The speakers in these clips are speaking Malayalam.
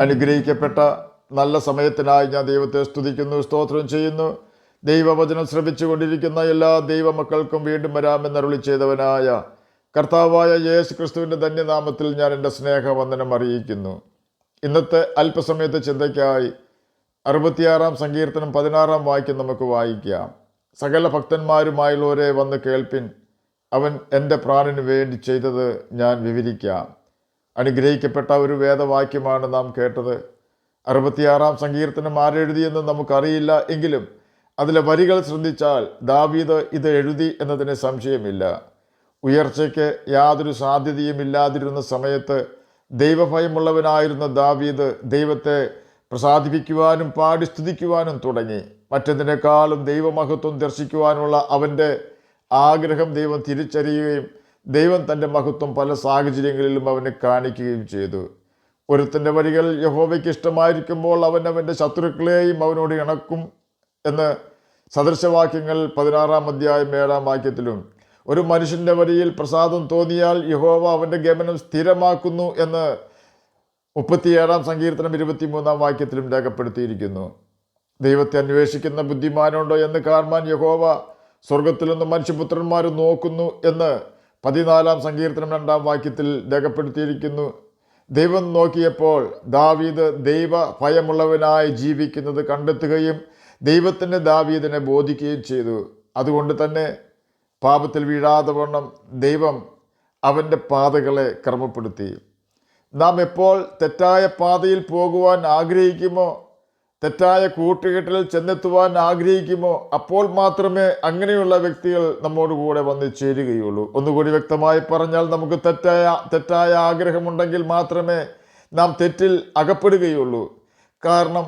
അനുഗ്രഹിക്കപ്പെട്ട നല്ല സമയത്തിനായി ഞാൻ ദൈവത്തെ സ്തുതിക്കുന്നു, സ്തോത്രം ചെയ്യുന്നു. ദൈവവചനം ശ്രമിച്ചുകൊണ്ടിരിക്കുന്ന എല്ലാ ദൈവമക്കൾക്കും വീണ്ടും വരാമെന്നരുളി ചെയ്തവനായ കർത്താവായ യേശു ക്രിസ്തുവിൻ്റെ ധന്യനാമത്തിൽ ഞാൻ എൻ്റെ സ്നേഹവന്ദനം അറിയിക്കുന്നു. ഇന്നത്തെ അല്പസമയത്തെ ചിന്തയ്ക്കായി 66 സങ്കീർത്തനം 16 വാക്യം നമുക്ക് വായിക്കാം. സകല ഭക്തന്മാരുമായുള്ളവരെ വന്ന് കേൾപ്പിൻ, അവൻ എൻ്റെ പ്രാണന് വേണ്ടി ചെയ്തത് ഞാൻ വിവരിക്കാം. അനുഗ്രഹിക്കപ്പെട്ട ഒരു വേദവാക്യമാണ് നാം കേട്ടത്. 66 സങ്കീർത്തനം ആരെഴുതിയെന്ന് നമുക്കറിയില്ല, എങ്കിലും അതിലെ വരികൾ ശ്രദ്ധിച്ചാൽ ദാവീദ് ഇത് എഴുതി എന്നതിന് സംശയമില്ല. ഉയർച്ചയ്ക്ക് യാതൊരു സാധ്യതയും ഇല്ലാതിരുന്ന സമയത്ത് ദൈവഭയമുള്ളവനായിരുന്ന ദാവീദ് ദൈവത്തെ പ്രസാദിപ്പിക്കുവാനും പാടി സ്തുതിക്കുവാനും തുടങ്ങി. മറ്റെന്തിനേക്കാളും ദൈവമഹത്വം ദർശിക്കുവാനുള്ള അവൻ്റെ ആഗ്രഹം ദൈവം തിരിച്ചറിയുകയും ദൈവം തൻ്റെ മഹത്വം പല സാഹചര്യങ്ങളിലും അവനെ കാണിക്കുകയും ചെയ്തു. ഒരുത്തൻ്റെ വരികൾ യഹോവയ്ക്ക് ഇഷ്ടമായിരിക്കുമ്പോൾ അവൻ അവൻ്റെ ശത്രുക്കളെയും അവനോട് ഇണക്കും എന്ന് സദൃശവാക്യങ്ങൾ 16 അധ്യായം 7 വാക്യത്തിലും, ഒരു മനുഷ്യൻ്റെ വരിയിൽ പ്രസാദം തോന്നിയാൽ യഹോവ അവൻ്റെ ഗമനം സ്ഥിരമാക്കുന്നു എന്ന് 37 സങ്കീർത്തനം 23 വാക്യത്തിലും രേഖപ്പെടുത്തിയിരിക്കുന്നു. ദൈവത്തെ അന്വേഷിക്കുന്ന ബുദ്ധിമാനുണ്ടോ എന്ന് കാണുവാൻ യഹോവ സ്വർഗത്തിൽ നിന്ന് മനുഷ്യപുത്രന്മാർ നോക്കുന്നു എന്ന് 14 സങ്കീർത്തനം 2 വാക്യത്തിൽ രേഖപ്പെടുത്തിയിരിക്കുന്നു. ദൈവം നോക്കിയപ്പോൾ ദാവീദ് ദൈവ ഭയമുള്ളവനായി ജീവിക്കുന്നത് കണ്ടെത്തുകയും ദൈവത്തിൻ്റെ ദാവീദിനെ ബോധിക്കുകയും ചെയ്തു. അതുകൊണ്ട് തന്നെ പാപത്തിൽ വീഴാതെ വണ്ണം ദൈവം അവൻ്റെ പാതകളെ ക്രമപ്പെടുത്തി. നാം എപ്പോൾ തെറ്റായ പാതയിൽ പോകുവാൻ ആഗ്രഹിക്കുമോ, തെറ്റായ കൂട്ടുകെട്ടിൽ ചെന്നെത്തുവാൻ ആഗ്രഹിക്കുമോ, അപ്പോൾ മാത്രമേ അങ്ങനെയുള്ള വ്യക്തികൾ നമ്മോടുകൂടെ വന്ന് ചേരുകയുള്ളൂ. ഒന്നുകൂടി വ്യക്തമായി പറഞ്ഞാൽ, നമുക്ക് തെറ്റായ ആഗ്രഹമുണ്ടെങ്കിൽ മാത്രമേ നാം തെറ്റിൽ അകപ്പെടുകയുള്ളൂ. കാരണം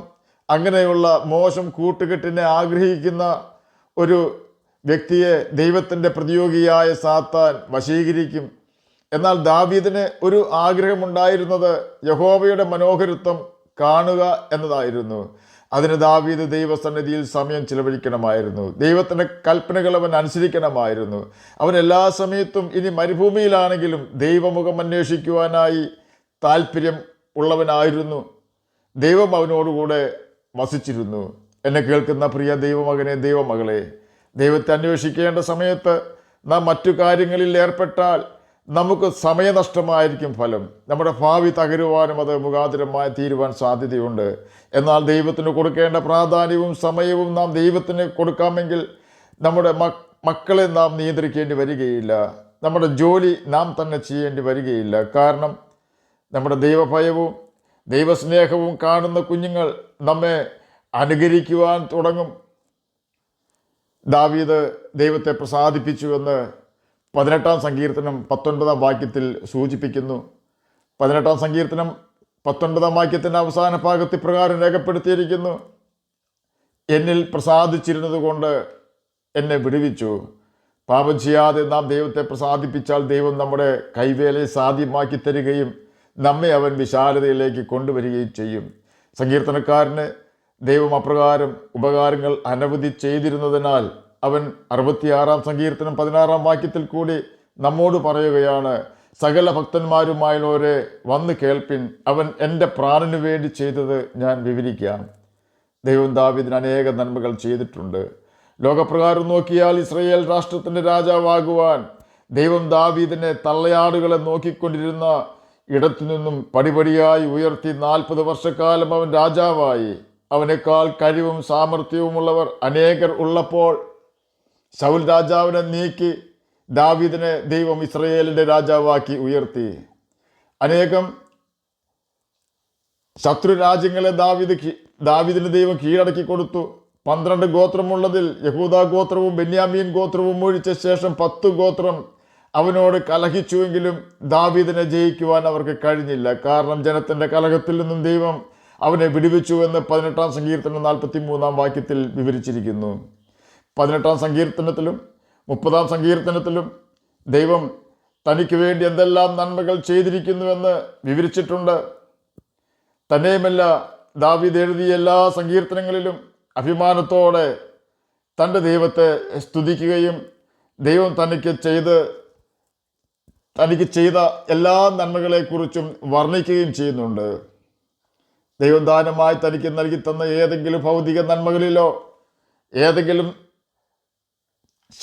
അങ്ങനെയുള്ള മോശം കൂട്ടുകെട്ടിനെ ആഗ്രഹിക്കുന്ന ഒരു വ്യക്തിയെ ദൈവത്തിൻ്റെ പ്രതിയോഗിയായ സാത്താൻ വശീകരിക്കും. എന്നാൽ ദാവീദിന് ഒരു ആഗ്രഹമുണ്ടായിരുന്നത് യഹോവയുടെ മനോഹരത്വം കാണുക എന്നതായിരുന്നു. അതിന് ദാവീദ് ദൈവസന്നിധിയിൽ സമയം ചിലവഴിക്കണമായിരുന്നു. ദൈവത്തിൻ്റെ കൽപ്പനകൾ അവൻ അനുസരിക്കണമായിരുന്നു. അവൻ എല്ലാ സമയത്തും, ഇനി മരുഭൂമിയിലാണെങ്കിലും, ദൈവമുഖം അന്വേഷിക്കുവാനായി താല്പര്യം ഉള്ളവനായിരുന്നു. ദൈവം അവനോടുകൂടെ വസിച്ചിരുന്നു. എന്നെ കേൾക്കുന്ന പ്രിയ ദൈവമകനെ, ദൈവമകളെ, ദൈവത്തെ അന്വേഷിക്കേണ്ട സമയത്ത് നാം മറ്റു കാര്യങ്ങളിൽ ഏർപ്പെട്ടാൽ നമുക്ക് സമയനഷ്ടമായിരിക്കും ഫലം. നമ്മുടെ ഭാവി തകരുവാനും അത് മുഖാതിരമായി തീരുവാൻ സാധ്യതയുണ്ട്. എന്നാൽ ദൈവത്തിന് കൊടുക്കേണ്ട പ്രാധാന്യവും സമയവും നാം ദൈവത്തിന് കൊടുക്കാമെങ്കിൽ നമ്മുടെ മക്കളെ നാം നിയന്ത്രിക്കേണ്ടി വരികയില്ല. നമ്മുടെ ജോലി നാം തന്നെ ചെയ്യേണ്ടി വരികയില്ല. കാരണം നമ്മുടെ ദൈവഭയവും ദൈവസ്നേഹവും കാണുന്ന കുഞ്ഞുങ്ങൾ നമ്മെ അനുകരിക്കുവാൻ തുടങ്ങും. ദാവീദ് ദൈവത്തെ പ്രസാദിപ്പിച്ചുവെന്ന് 18 സങ്കീർത്തനം 19 വാക്യത്തിൽ സൂചിപ്പിക്കുന്നു. 18 സങ്കീർത്തനം 19 വാക്യത്തിൻ്റെ അവസാന ഭാഗത്ത് പ്രകാരം രേഖപ്പെടുത്തിയിരിക്കുന്നു: എന്നിൽ പ്രസാദിച്ചിരുന്നത് കൊണ്ട് എന്നെ വിടുവിച്ചു. പാപം ചെയ്യാതെ നാം ദൈവത്തെ പ്രസാദിപ്പിച്ചാൽ ദൈവം നമ്മുടെ കൈവേലയെ സാധ്യമാക്കി തരികയും നമ്മെ അവൻ വിശാലതയിലേക്ക് കൊണ്ടുവരികയും ചെയ്യും. സങ്കീർത്തനക്കാരന് ദൈവം അപ്രകാരം ഉപകാരങ്ങൾ അനവധി ചെയ്തിരുന്നതിനാൽ അവൻ 66 സങ്കീർത്തനം 16 വാക്യത്തിൽ കൂടി നമ്മോട് പറയുകയാണ്: സകല ഭക്തന്മാരുമായുള്ളവരെ വന്ന് കേൾപ്പിൻ, അവൻ എൻ്റെ പ്രാണന് വേണ്ടി ചെയ്തത് ഞാൻ വിവരിക്കാം. ദൈവം ദാവീദിന് അനേക നന്മകൾ ചെയ്തിട്ടുണ്ട്. ലോകപ്രകാരം നോക്കിയാൽ ഇസ്രായേൽ രാഷ്ട്രത്തിൻ്റെ രാജാവാകുവാൻ ദൈവം ദാവീദിനെ തള്ളയാടുകളെ നോക്കിക്കൊണ്ടിരുന്ന ഇടത്തു നിന്നും പടിപടിയായി ഉയർത്തി 40 വർഷക്കാലം അവൻ രാജാവായി. അവനേക്കാൾ കഴിവും സാമർഥ്യവുമുള്ളവർ അനേകർ ഉള്ളപ്പോൾ ശൗൽ രാജാവിനെ നീക്കി ദാവീദിനെ ദൈവം ഇസ്രായേലിൻ്റെ രാജാവാക്കി ഉയർത്തി. അനേകം ശത്രു രാജ്യങ്ങളെ ദാവീദിന് ദൈവം കീഴടക്കി കൊടുത്തു. 12 ഗോത്രമുള്ളതിൽ യഹൂദാ ഗോത്രവും ബെന്യാമീൻ ഗോത്രവും ഒഴിച്ച ശേഷം 10 ഗോത്രം അവനോട് കലഹിച്ചുവെങ്കിലും ദാവീദിനെ ജയിക്കുവാൻ അവർക്ക് കഴിഞ്ഞില്ല. കാരണം ജനത്തിൻ്റെ കലഹത്തിൽ നിന്നും ദൈവം അവനെ വിടുവിച്ചു എന്ന് 18 സങ്കീർത്തനം 43 വാക്യത്തിൽ വിവരിച്ചിരിക്കുന്നു. 18 സങ്കീർത്തനത്തിലും 30 സങ്കീർത്തനത്തിലും ദൈവം തനിക്ക് വേണ്ടി എന്തെല്ലാം നന്മകൾ ചെയ്തിരിക്കുന്നുവെന്ന് വിവരിച്ചിട്ടുണ്ട്. തന്നെയുമല്ല, ദാവീദ് എഴുതിയ എല്ലാ സങ്കീർത്തനങ്ങളിലും അഭിമാനത്തോടെ തൻ്റെ ദൈവത്തെ സ്തുതിക്കുകയും ദൈവം തനിക്ക് ചെയ്ത എല്ലാ നന്മകളെക്കുറിച്ചും വർണ്ണിക്കുകയും ചെയ്യുന്നുണ്ട്. ദൈവം ദാനമായി തനിക്ക് നൽകി തന്ന ഏതെങ്കിലും ഭൗതിക നന്മകളിലോ ഏതെങ്കിലും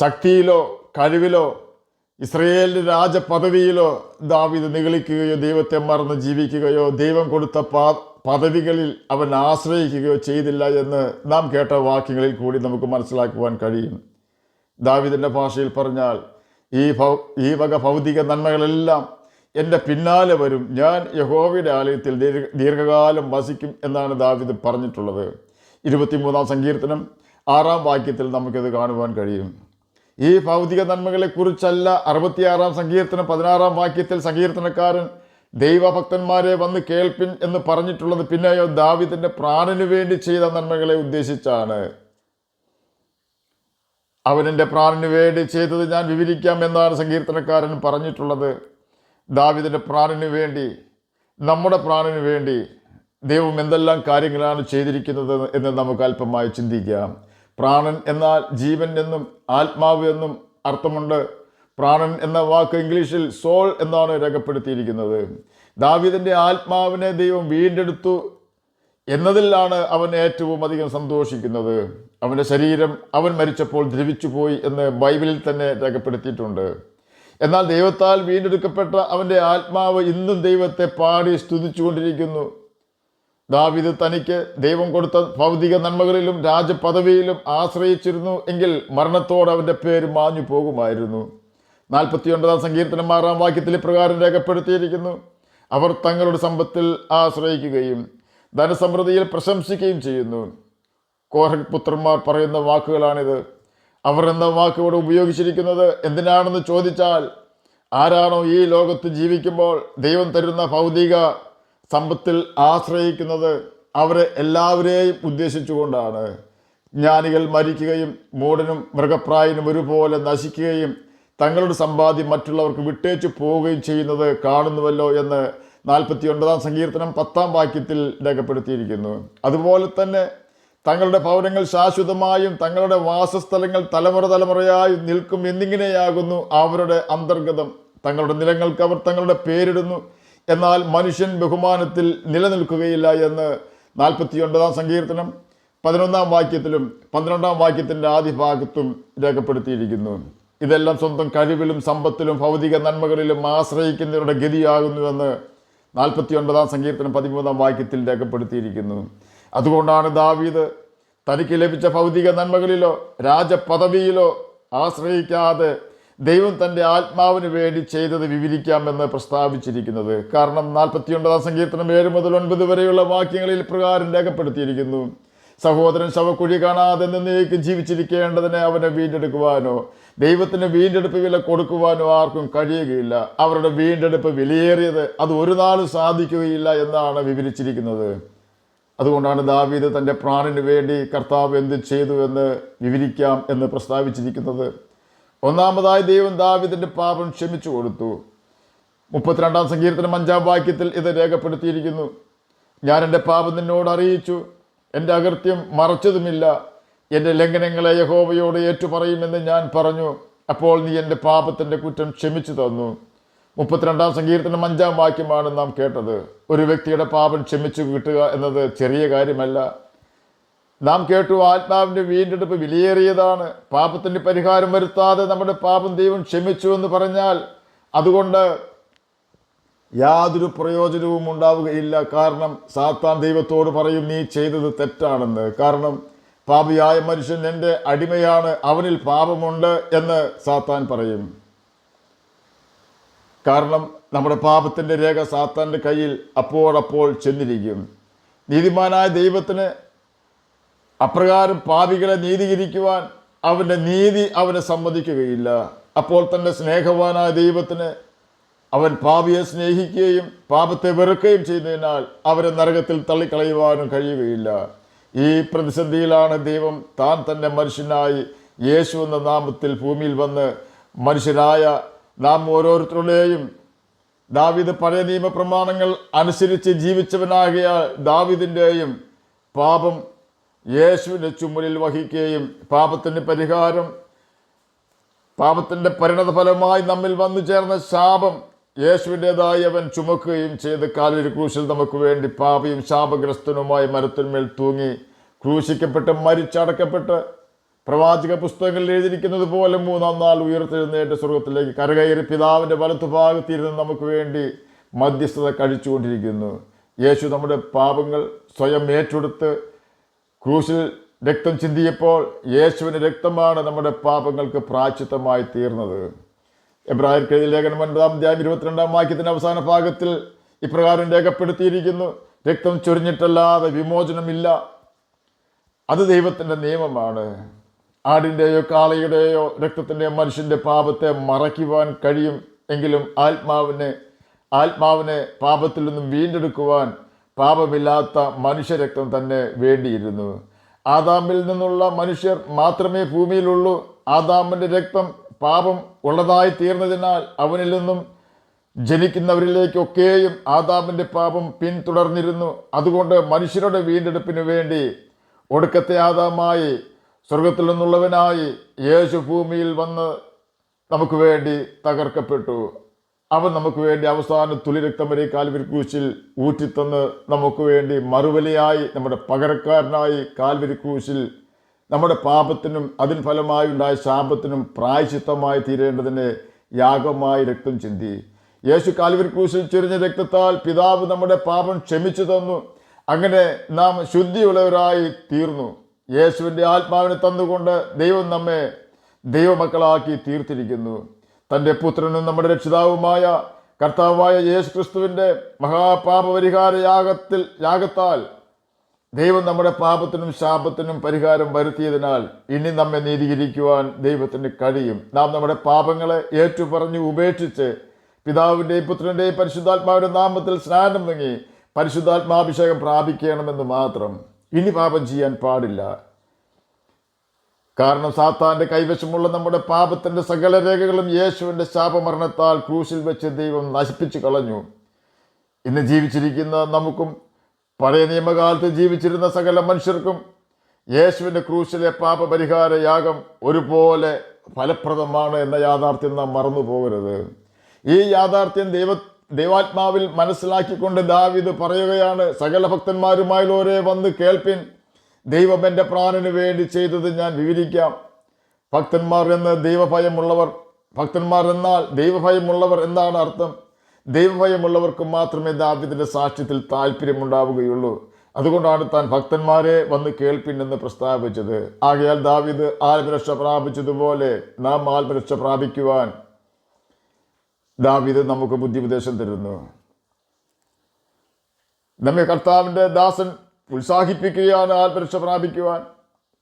ശക്തിയിലോ കഴിവിലോ ഇസ്രയേലിൻ്റെ രാജപദവിയിലോ ദാവീദ് നിഗളിക്കുകയോ ദൈവത്തെ മറന്ന് ജീവിക്കുകയോ ദൈവം കൊടുത്ത പദവികളിൽ അവൻ ആശ്രയിക്കുകയോ ചെയ്തില്ല എന്ന് നാം കേട്ട വാക്യങ്ങളിൽ കൂടി നമുക്ക് മനസ്സിലാക്കുവാൻ കഴിയും. ദാവീദിൻ്റെ ഭാഷയിൽ പറഞ്ഞാൽ ഈ വക ഭൗതിക നന്മകളെല്ലാം എൻ്റെ പിന്നാലെ വരും, ഞാൻ യഹോവയുടെ ആലയത്തിൽ ദീർഘകാലം വസിക്കും എന്നാണ് ദാവീദ് പറഞ്ഞിട്ടുള്ളത്. 23-ാം സങ്കീർത്തനം 6-ാം വാക്യത്തിൽ നമുക്കിത് കാണുവാൻ കഴിയും. ഈ ഭൗതിക നന്മകളെക്കുറിച്ചല്ല 66-ാം സങ്കീർത്തനം 16-ാം വാക്യത്തിൽ സങ്കീർത്തനക്കാരൻ ദൈവഭക്തന്മാരെ വന്ന് കേൾപ്പിൻ എന്ന് പറഞ്ഞിട്ടുള്ളത്. പിന്നെയോ ദാവീദിന്റെ പ്രാണന് വേണ്ടി ചെയ്ത നന്മകളെ ഉദ്ദേശിച്ചാണ്. അവനെൻ്റെ പ്രാണന് വേണ്ടി ചെയ്തത് ഞാൻ വിവരിക്കാം എന്നാണ് സങ്കീർത്തനക്കാരൻ പറഞ്ഞിട്ടുള്ളത്. ദാവീദിന്റെ പ്രാണന് വേണ്ടി, നമ്മുടെ പ്രാണന് വേണ്ടി ദൈവം എന്തെല്ലാം കാര്യങ്ങളാണ് ചെയ്തിരിക്കുന്നത് എന്ന് നമുക്ക് അല്പമായി ചിന്തിക്കാം. പ്രാണൻ എന്നാൽ ജീവൻ എന്നും ആത്മാവ് എന്നും അർത്ഥമുണ്ട്. പ്രാണൻ എന്ന വാക്ക് ഇംഗ്ലീഷിൽ സോൾ എന്നാണ് രേഖപ്പെടുത്തിയിരിക്കുന്നത്. ദാവീദിന്റെ ആത്മാവിനെ ദൈവം വീണ്ടെടുത്തു എന്നതിലാണ് അവൻ ഏറ്റവും അധികം സന്തോഷിക്കുന്നത്. അവൻ്റെ ശരീരം അവൻ മരിച്ചപ്പോൾ ദ്രവിച്ചു പോയി എന്ന് ബൈബിളിൽ തന്നെ രേഖപ്പെടുത്തിയിട്ടുണ്ട്. എന്നാൽ ദൈവത്താൽ വീണ്ടെടുക്കപ്പെട്ട അവൻ്റെ ആത്മാവ് ഇന്നും ദൈവത്തെ പാടി സ്തുതിച്ചുകൊണ്ടിരിക്കുന്നു. ദാവീദ് തനിക്ക് ദൈവം കൊടുത്ത ഭൗതിക നന്മകളിലും രാജപദവിയിലും ആശ്രയിച്ചിരുന്നു എങ്കിൽ മരണത്തോടെ അവൻ്റെ പേര് മാഞ്ഞു പോകുമായിരുന്നു. 49-ാം സങ്കീർത്തനം 6-ാം വാക്യത്തിൽ ഇപ്രകാരം രേഖപ്പെടുത്തിയിരിക്കുന്നു: അവർ തങ്ങളുടെ സമ്പത്തിൽ ആശ്രയിക്കുകയും ധനസമൃദ്ധിയിൽ പ്രശംസിക്കുകയും ചെയ്യുന്നു. കോരഹ് പുത്രന്മാർ പറയുന്ന വാക്കുകളാണിത്. അവർ എന്ന വാക്ക് ഇവിടെ ഉപയോഗിച്ചിരിക്കുന്നത് എന്തിനാണെന്ന് ചോദിച്ചാൽ, ആരാണോ ഈ ലോകത്ത് ജീവിക്കുമ്പോൾ ദൈവം തരുന്ന ഭൗതിക സമ്പത്തിൽ ആശ്രയിക്കുന്നത് അവരെ എല്ലാവരെയും ഉദ്ദേശിച്ചുകൊണ്ടാണ്. ജ്ഞാനികൾ മരിക്കുകയും മൂഢനും മൃഗപ്രായനും ഒരുപോലെ നശിക്കുകയും തങ്ങളുടെ സമ്പാദ്യം മറ്റുള്ളവർക്ക് വിട്ടേച്ചു പോവുകയും ചെയ്യുന്നത് കാണുന്നുവല്ലോ എന്ന് 49-ാം സങ്കീർത്തനം 10-ാം വാക്യത്തിൽ രേഖപ്പെടുത്തിയിരിക്കുന്നു. അതുപോലെ തന്നെ തങ്ങളുടെ ഭവനങ്ങൾ ശാശ്വതമായും തങ്ങളുടെ വാസസ്ഥലങ്ങൾ തലമുറയായും നിൽക്കും എന്നിങ്ങനെയാകുന്നു അവരുടെ അന്തർഗതം. തങ്ങളുടെ നിലങ്ങൾക്ക് അവർ തങ്ങളുടെ പേരിടുന്നു, എന്നാൽ മനുഷ്യൻ ബഹുമാനത്തിൽ നിലനിൽക്കുകയില്ല എന്ന് 49-ാം സങ്കീർത്തനം 11-ാം വാക്യത്തിലും 12-ാം വാക്യത്തിൻ്റെ ആദ്യ ഭാഗത്തും രേഖപ്പെടുത്തിയിരിക്കുന്നു. ഇതെല്ലാം സ്വന്തം കഴിവിലും സമ്പത്തിലും ഭൗതിക നന്മകളിലും ആശ്രയിക്കുന്നവരുടെ ഗതിയാകുന്നുവെന്ന് 49-ാം സങ്കീർത്തനം 13-ാം വാക്യത്തിൽ രേഖപ്പെടുത്തിയിരിക്കുന്നു. അതുകൊണ്ടാണ് ദാവീദ് തനിക്ക് ലഭിച്ച ഭൗതിക നന്മകളിലോ രാജപദവിയിലോ ആശ്രയിക്കാതെ ദൈവം തൻ്റെ ആത്മാവിന് വേണ്ടി ചെയ്തത് വിവരിക്കാമെന്ന് പ്രസ്താവിച്ചിരിക്കുന്നത്. കാരണം 49-ാം സങ്കീർത്തനം 7 മുതൽ 9 വരെയുള്ള വാക്യങ്ങളിൽ പ്രകാരം രേഖപ്പെടുത്തിയിരിക്കുന്നു: സഹോദരൻ ശവക്കുഴി കാണാതെ എന്നേക്കും ജീവിച്ചിരിക്കേണ്ടതിനെ അവനെ വീണ്ടെടുക്കുവാനോ ദൈവത്തിന് വീണ്ടെടുപ്പ് വില കൊടുക്കുവാനോ ആർക്കും കഴിയുകയില്ല. അവരുടെ വീണ്ടെടുപ്പ് വിലയേറിയത്, അത് ഒരു നാളും സാധിക്കുകയില്ല എന്നാണ് വിവരിച്ചിരിക്കുന്നത്. അതുകൊണ്ടാണ് ദാവീദ് തൻ്റെ പ്രാണന് വേണ്ടി കർത്താവ് എന്ത് ചെയ്തു എന്ന് വിവരിക്കാം എന്ന് പ്രസ്താവിച്ചിരിക്കുന്നത്. ഒന്നാമതായി ദൈവം ദാവീദിന്റെ പാപം ക്ഷമിച്ചു കൊടുത്തു. 32-ാം സങ്കീർത്തനം 5-ാം വാക്യത്തിൽ ഇത് രേഖപ്പെടുത്തിയിരിക്കുന്നു: ഞാൻ എൻ്റെ പാപം നിന്നോട് അറിയിച്ചു, എൻ്റെ അകൃത്യം മറച്ചതുമില്ല. എൻ്റെ ലംഘനങ്ങളെ യഹോവയോട് ഏറ്റുപറയുമെന്ന് ഞാൻ പറഞ്ഞു, അപ്പോൾ നീ എൻ്റെ പാപത്തിൻ്റെ കുറ്റം ക്ഷമിച്ചു തന്നു. 32-ാം സങ്കീർത്തനം 5-ാം വാക്യമാണ് നാം കേട്ടത്. ഒരു വ്യക്തിയുടെ പാപം ക്ഷമിച്ചു കിട്ടുക എന്നത് ചെറിയ കാര്യമല്ല. നാം കേട്ടു, ആത്മാവിൻ്റെ വീണ്ടെടുപ്പ് വിലയേറിയതാണ്. പാപത്തിൻ്റെ പരിഹാരം വരുത്താതെ നമ്മുടെ പാപം ദൈവം ക്ഷമിച്ചു എന്ന് പറഞ്ഞാൽ അതുകൊണ്ട് യാതൊരു പ്രയോജനവും ഉണ്ടാവുകയില്ല. കാരണം സാത്താൻ ദൈവത്തോട് പറയും, നീ ചെയ്തത് തെറ്റാണെന്ന്. കാരണം പാപിയായ മനുഷ്യൻ എൻ്റെ അടിമയാണ്, അവനിൽ പാപമുണ്ട് എന്ന് സാത്താൻ പറയും. കാരണം നമ്മുടെ പാപത്തിൻ്റെ രേഖ സാത്താൻ്റെ കയ്യിൽ അപ്പോൾ ചെന്നിരിക്കും. നീതിമാനായ ദൈവത്തിന് അപ്രകാരം പാപികളെ നീതീകരിക്കുവാൻ അവൻ്റെ നീതി അവനെ സമ്മതിക്കുകയില്ല. അപ്പോൾ തൻ്റെ സ്നേഹവാനായ ദൈവത്തിന് അവൻ പാപിയെ സ്നേഹിക്കുകയും പാപത്തെ വെറുക്കുകയും ചെയ്യുന്നതിനാൽ അവരെ നരകത്തിൽ തള്ളിക്കളയുവാനും കഴിയുകയില്ല. ഈ പ്രതിസന്ധിയിലാണ് ദൈവം താൻ തന്നെ മനുഷ്യനായി യേശു എന്ന നാമത്തിൽ ഭൂമിയിൽ വന്ന് മനുഷ്യരായ നാം ഓരോരുത്തരുടെയും ദാവീദ് പഴയ നിയമപ്രമാണങ്ങൾ അനുസരിച്ച് ജീവിച്ചവനാകിയാൽ ദാവീദിൻ്റെയും പാപം യേശുവിൻ്റെ ചുമലിൽ വഹിക്കുകയും പാപത്തിൻ്റെ പരിഹാരം, പാപത്തിൻ്റെ പരിണത ഫലമായി നമ്മിൽ വന്നു ചേർന്ന ശാപം യേശുവിൻ്റെതായി അവൻ ചുമക്കുകയും ചെയ്ത് കാൽവരി ക്രൂശിൽ നമുക്ക് വേണ്ടി പാപിയും ശാപഗ്രസ്തനുമായി മരത്തിന്മേൽ തൂങ്ങി ക്രൂശിക്കപ്പെട്ട് മരിച്ചടക്കപ്പെട്ട് പ്രവാചക പുസ്തകങ്ങളിൽ എഴുതിയിരിക്കുന്നത് പോലെ മൂന്നാം നാൾ ഉയർത്തെഴുന്നേറ്റ് സ്വർഗത്തിലേക്ക് കരകയറി പിതാവിൻ്റെ വലത്തുഭാഗത്തിരുന്ന് നമുക്ക് വേണ്ടി മധ്യസ്ഥത കഴിച്ചുകൊണ്ടിരിക്കുന്നു. യേശു നമ്മുടെ പാപങ്ങൾ സ്വയം ഏറ്റെടുത്ത് ക്രൂശിൽ രക്തം ചിന്തിയപ്പോൾ യേശുവിൻ്റെ രക്തമാണ് നമ്മുടെ പാപങ്ങൾക്ക് പ്രായശ്ചിത്തമായി തീർന്നത്. എബ്രായർക്ക് എഴുതിയ ലേഖനം 9-22 വാക്യത്തിൻ്റെ അവസാന ഭാഗത്തിൽ ഇപ്രകാരം രേഖപ്പെടുത്തിയിരിക്കുന്നു: രക്തം ചൊരിഞ്ഞിട്ടല്ലാതെ വിമോചനമില്ല. അത് ദൈവത്തിൻ്റെ നിയമമാണ്. ആടിൻ്റെയോ കാളയുടെയോ രക്തത്തിൻ്റെ മനുഷ്യൻ്റെ പാപത്തെ മറയ്ക്കുവാൻ കഴിയും എങ്കിലും ആത്മാവിനെ പാപത്തിൽ നിന്നും വീണ്ടെടുക്കുവാൻ പാപമില്ലാത്ത മനുഷ്യരക്തം തന്നെ വേണ്ടിയിരുന്നു. ആദാമിൽ നിന്നുള്ള മനുഷ്യർ മാത്രമേ ഭൂമിയിലുള്ളൂ. ആദാമിൻ്റെ രക്തം പാപം ഉള്ളതായി തീർന്നതിനാൽ അവനിൽ നിന്നും ജനിക്കുന്നവരിലേക്കൊക്കെയും ആദാമിൻ്റെ പാപം പിന്തുടർന്നിരുന്നു. അതുകൊണ്ട് മനുഷ്യരുടെ വീണ്ടെടുപ്പിന് വേണ്ടി ഒടുക്കത്തെ ആദാമായി സ്വർഗത്തിൽ നിന്നുള്ളവനായി യേശു ഭൂമിയിൽ വന്ന് നമുക്ക് വേണ്ടി തകർക്കപ്പെട്ടു. അവൻ നമുക്ക് വേണ്ടി അവസാന തുളി രക്തം വരെ കാൽവരി ക്രൂശിൽ ഊറ്റിത്തന്ന് നമുക്ക് വേണ്ടി മറുവിലയായി നമ്മുടെ പകരക്കാരനായി കാൽവരി ക്രൂശിൽ നമ്മുടെ പാപത്തിനും അതിന് ഫലമായി ഉണ്ടായ ശാപത്തിനും പ്രായശ്ചിത്തമായി തീരേണ്ടതിന് യാഗമായി രക്തം ചിന്തി. യേശു കാൽവരി ക്രൂശിൽ ചൊരിഞ്ഞ രക്തത്താൽ പിതാവ് നമ്മുടെ പാപം ക്ഷമിച്ചു തന്നു. അങ്ങനെ നാം ശുദ്ധിയുള്ളവരായി തീർന്നു. യേശുവിൻ്റെ ആത്മാവിനെ തന്നുകൊണ്ട് ദൈവം നമ്മെ ദൈവമക്കളാക്കി തീർത്തിരിക്കുന്നു. തൻ്റെ പുത്രനും നമ്മുടെ രക്ഷിതാവുമായ കർത്താവായ യേശു ക്രിസ്തുവിൻ്റെ മഹാപാപപരിഹാര യാഗത്താൽ ദൈവം നമ്മുടെ പാപത്തിനും ശാപത്തിനും പരിഹാരം വരുത്തിയതിനാൽ ഇനി നമ്മെ നീതീകരിക്കുവാൻ ദൈവത്തിന് കഴിയും. നാം നമ്മുടെ പാപങ്ങളെ ഏറ്റുപറഞ്ഞ് ഉപേക്ഷിച്ച് പിതാവിൻ്റെയും പുത്രൻ്റെയും പരിശുദ്ധാത്മാവിൻ്റെ നാമത്തിൽ സ്നാനം നൽകി പരിശുദ്ധാത്മാഭിഷേകം പ്രാപിക്കണമെന്ന് മാത്രം. ഇനി പാപം ചെയ്യാൻ പാടില്ല. കാരണം സാത്താൻ്റെ കൈവശമുള്ള നമ്മുടെ പാപത്തിൻ്റെ സകല രേഖകളും യേശുവിൻ്റെ ശാപമരണത്താൽ ക്രൂശിൽ വെച്ച് ദൈവം നശിപ്പിച്ചു കളഞ്ഞു. ഇന്ന് ജീവിച്ചിരിക്കുന്ന നമുക്കും പഴയ നിയമകാലത്ത് ജീവിച്ചിരുന്ന സകല മനുഷ്യർക്കും യേശുവിൻ്റെ ക്രൂശിലെ പാപപരിഹാര യാഗം ഒരുപോലെ ഫലപ്രദമാണ് എന്ന യാഥാർത്ഥ്യം നാം മറന്നു പോകരുത്. ഈ യാഥാർത്ഥ്യം ദൈവാത്മാവിൽ മനസ്സിലാക്കിക്കൊണ്ട് ദാവീദ് പറയുകയാണ്: സകല ഭക്തന്മാരുമായുള്ളവരെ വന്ന് കേൾപ്പിൻ, ദൈവം എൻ്റെ പ്രാണന് വേണ്ടി ചെയ്തത് ഞാൻ വിവരിക്കാം. ഭക്തന്മാർ എന്നാൽ ദൈവഭയമുള്ളവർ എന്നാണ് അർത്ഥം. ദൈവഭയമുള്ളവർക്ക് മാത്രമേ ദാവീദിൻ്റെ സാക്ഷ്യത്തിൽ താല്പര്യമുണ്ടാവുകയുള്ളൂ. അതുകൊണ്ടാണ് താൻ ഭക്തന്മാരെ വന്ന് കേൾപ്പിൻ എന്ന് പ്രസ്താവിച്ചത്. ആകയാൽ ദാവീദ് ആത്മരക്ഷ പ്രാപിച്ചതുപോലെ നാം ആത്മരക്ഷ പ്രാപിക്കുവാൻ ദാവീദ് നമുക്ക് ബുദ്ധിപദേശം തരുന്നു. നമ്മെ കർത്താവിൻ്റെ ദാസൻ ഉത്സാഹിപ്പിക്കുകയാണ് ആത്മരക്ഷ പ്രാപിക്കുവാൻ.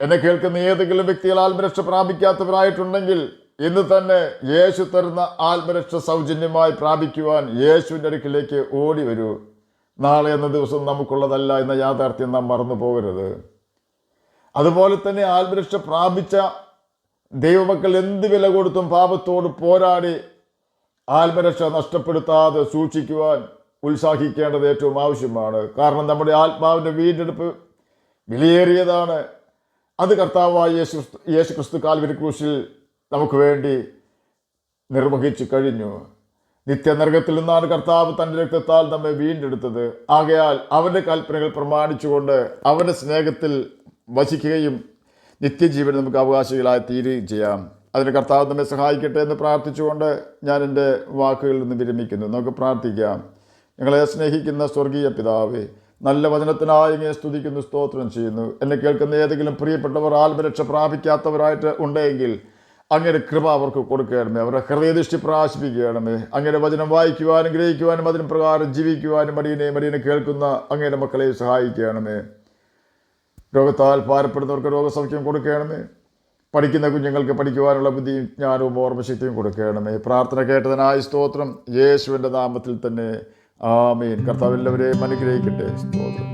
എന്നെ കേൾക്കുന്ന ഏതെങ്കിലും വ്യക്തികൾ ആത്മരക്ഷ പ്രാപിക്കാത്തവരായിട്ടുണ്ടെങ്കിൽ ഇന്ന് തന്നെ യേശു തരുന്ന ആത്മരക്ഷ സൗജന്യമായി പ്രാപിക്കുവാൻ യേശുവിൻ്റെ അടുക്കിലേക്ക് ഓടി വരൂ. നാളെ എന്ന ദിവസം നമുക്കുള്ളതല്ല എന്ന യാഥാർത്ഥ്യം നാം മറന്നു പോകരുത്. അതുപോലെ തന്നെ ആത്മരക്ഷ പ്രാപിച്ച ദൈവമക്കൾ എന്ത് വില കൊടുത്തും പാപത്തോട് പോരാടി ആത്മരക്ഷ നഷ്ടപ്പെടുത്താതെ സൂക്ഷിക്കുവാൻ ഉത്സാഹിക്കേണ്ടത് ഏറ്റവും ആവശ്യമാണ്. കാരണം നമ്മുടെ ആത്മാവിൻ്റെ വീണ്ടെടുപ്പ് വിലയേറിയതാണ്. അത് കർത്താവായ യേശു ക്രിസ്തു കാൽവരി ക്രൂശിൽ നമുക്ക് വേണ്ടി നിർവഹിച്ചു കഴിഞ്ഞു. നിത്യനരകത്തിൽ നിന്നാണ് കർത്താവ് തൻ്റെ രക്തത്താൽ നമ്മെ വീണ്ടെടുത്തത്. ആകയാൽ അവൻ്റെ കൽപ്പനകൾ പ്രമാണിച്ചുകൊണ്ട് അവൻ്റെ സ്നേഹത്തിൽ വസിക്കുകയും നിത്യജീവൻ നമുക്ക് അവകാശികളായി തീരുകയും ചെയ്യാം. അതിന് കർത്താവ് നമ്മെ സഹായിക്കട്ടെ എന്ന് പ്രാർത്ഥിച്ചുകൊണ്ട് ഞാൻ എൻ്റെ വാക്കുകളിൽ നിന്ന് വിരമിക്കുന്നു. നമുക്ക് പ്രാർത്ഥിക്കാം. ഞങ്ങളെ സ്നേഹിക്കുന്ന സ്വർഗീയ പിതാവേ, നല്ല വചനത്തിനായി ഇങ്ങനെ സ്തുതിക്കുന്നു, സ്തോത്രം ചെയ്യുന്നു. എന്നെ കേൾക്കുന്ന ഏതെങ്കിലും പ്രിയപ്പെട്ടവർ ആത്മരക്ഷ പ്രാപിക്കാത്തവരായിട്ട് ഉണ്ടെങ്കിൽ അങ്ങയുടെ കൃപ അവർക്ക് കൊടുക്കണമേ. അവരുടെ ഹൃദയദൃഷ്ടി പ്രകാശിപ്പിക്കണമേ. അങ്ങയുടെ വചനം വായിക്കുവാനും ഗ്രഹിക്കുവാനും അതിന് പ്രകാരം ജീവിക്കുവാനും മടിയനെ കേൾക്കുന്ന അങ്ങയുടെ മക്കളെ സഹായിക്കണമേ. രോഗത്താൽ ഭാരപ്പെടുന്നവർക്ക് രോഗസൗഖ്യം കൊടുക്കണമേ. പഠിക്കുന്ന കുഞ്ഞുങ്ങൾക്ക് പഠിക്കുവാനുള്ള ബുദ്ധിയും ജ്ഞാനവും ഓർമ്മശക്തിയും കൊടുക്കണമേ. പ്രാർത്ഥന കേട്ടതിനായി സ്തോത്രം. യേശുവിൻ്റെ നാമത്തിൽ തന്നെ ആമേൻ. കർത്താവ് എല്ലാവരെയും അനുഗ്രഹിക്കട്ടെ. സ്തോത്രം.